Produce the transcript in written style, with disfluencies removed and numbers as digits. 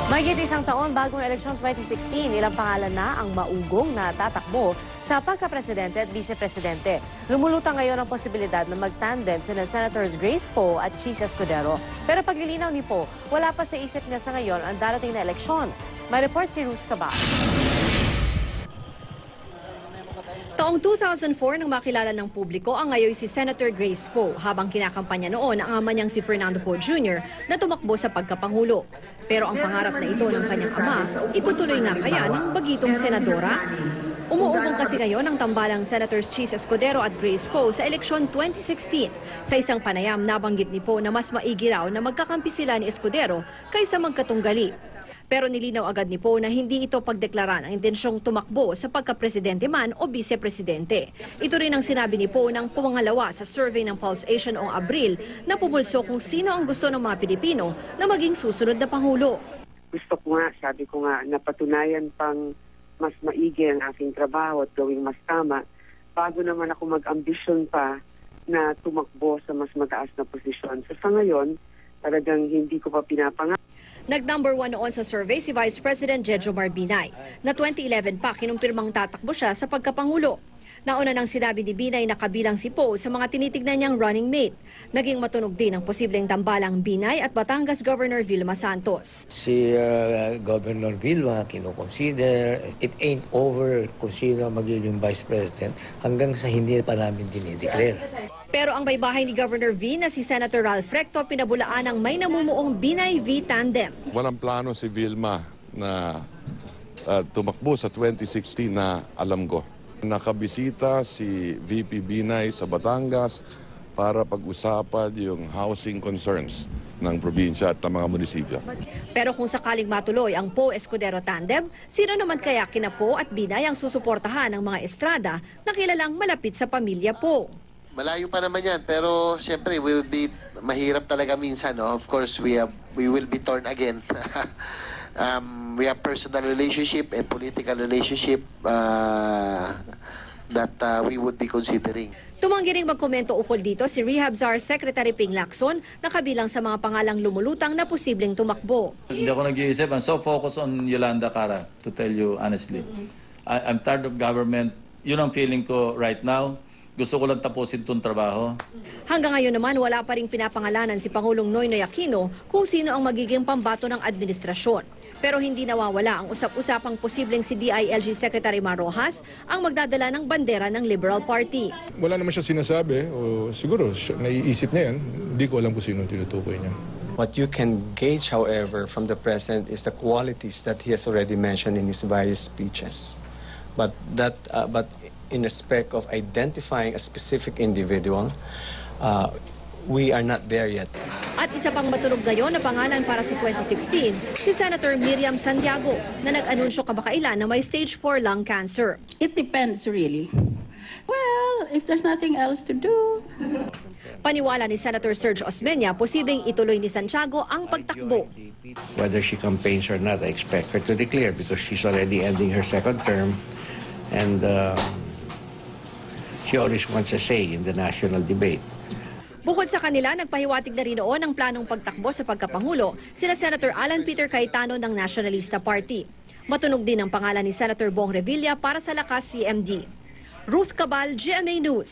Mahigit isang taon bagong eleksyon 2016, ilang pangalan na ang maugong na tatakbo sa pagka-presidente at vice-presidente. Lumulutang ngayon ang posibilidad na mag-tandem sina Senators Grace Poe at Chis Escudero. Pero paglilinaw ni Poe, wala pa sa isip niya sa ngayon ang darating na eleksyon. May report si Ruth Cabal. Taong 2004 nang makilala ng publiko ang ngayon si Senator Grace Poe habang kinakampanya noon ang ama niyang si Fernando Poe Jr. na tumakbo sa pagkapangulo. Pero ang pangarap na ito ng kanyang ama, itutuloy nga kaya ng bagitong senadora? Umuugong kasi ngayon ang tambalang Senators Chis Escudero at Grace Poe sa eleksyon 2016. Sa isang panayam, nabanggit ni Poe na mas maigi raw na magkakampi sila ni Escudero kaysa magkatunggali. Pero nilinaw agad ni Poe na hindi ito pagdeklara ng intensyong tumakbo sa pagka-presidente man o vice-presidente. Ito rin ang sinabi ni Poe ng pumangalawa sa survey ng Pulse Asia noong Abril na pumulso kung sino ang gusto ng mga Pilipino na maging susunod na Pangulo. Gusto ko nga, sabi ko nga, napatunayan pang mas maigi ang aking trabaho at gawing mas tama bago naman ako mag-ambisyon pa na tumakbo sa mas mataas na posisyon. So sa ngayon, talagang hindi ko pa pinapangarap. Nag-number 1 noon sa survey si Vice President Jejo Marbinay na 2011 pa kinumpirmang tatakbo siya sa pagkapangulo. Nauna nang sinabi ni Binay na kabilang si Poe sa mga tinitignan niyang running mate. Naging matunog din ang posibleng tambalang Binay at Batangas Governor Vilma Santos. Si Governor Vilma kinoconsider, it ain't over kung sino magiging Vice President hanggang sa hindi pa namin dinideclare. Pero ang baybahay ni Governor V na si Senator Ralph Recto pinabulaan ng may namumuong Binay V tandem. Walang plano si Vilma na tumakbo sa 2016 na alam ko. Nakabisita si VP Binay sa Batangas para pag-usapan yung housing concerns ng probinsya at ng mga munisipyo. Pero kung sakaling matuloy ang Poe Escudero tandem, sino naman kaya kina Poe at Binay ang susuportahan ng mga estrada na kilalang malapit sa pamilya Poe? Malayo pa naman yan, pero siyempre will be mahirap talaga minsan. No? Of course, we will be torn again. We have personal relationship and political relationship that we would be considering. Tumanggi ring magkomento ukol dito si Rehab Czar Secretary Ping Lacson na kabilang sa mga pangalang lumulutang na posibleng tumakbo. Hindi ako nag-iisip. I'm so focused on Yolanda Cara, to tell you honestly. I'm tired of government. Yun ang feeling ko right now. Gusto ko lang tapusin itong trabaho. Hanggang ngayon naman, wala pa ring pinapangalanan si Pangulong Noynoy Aquino kung sino ang magiging pambato ng administrasyon. Pero hindi nawawala ang usap-usapang posibleng si DILG Secretary Mar Rojas ang magdadala ng bandera ng Liberal Party. Wala naman siya sinasabi o siguro naiisip niya yan. Hindi ko alam kung sino tinutukoy niya. What you can gauge, however, from the President is the qualities that he has already mentioned in his various speeches. But in respect of identifying a specific individual, we are not there yet. At isa pang matunog ngayon na pangalan para sa 2016, si Senator Miriam Santiago na nag-anunsyo kamakailan na may stage 4 lung cancer. It depends really. Well, if there's nothing else to do. Paniwala ni Senator Serge Osmeña, posibleng ituloy ni Santiago ang pagtakbo. Whether she campaigns or not, I expect her to declare because she's already ending her second term and she always wants a say in the national debate. Bukod sa kanila, nagpahiwatig na rin noon ang planong pagtakbo sa pagkapangulo sina Senator Alan Peter Cayetano ng Nationalista Party. Matunog din ang pangalan ni Senator Bong Revilla para sa Lakas CMD. Ruth Cabal, GMA News.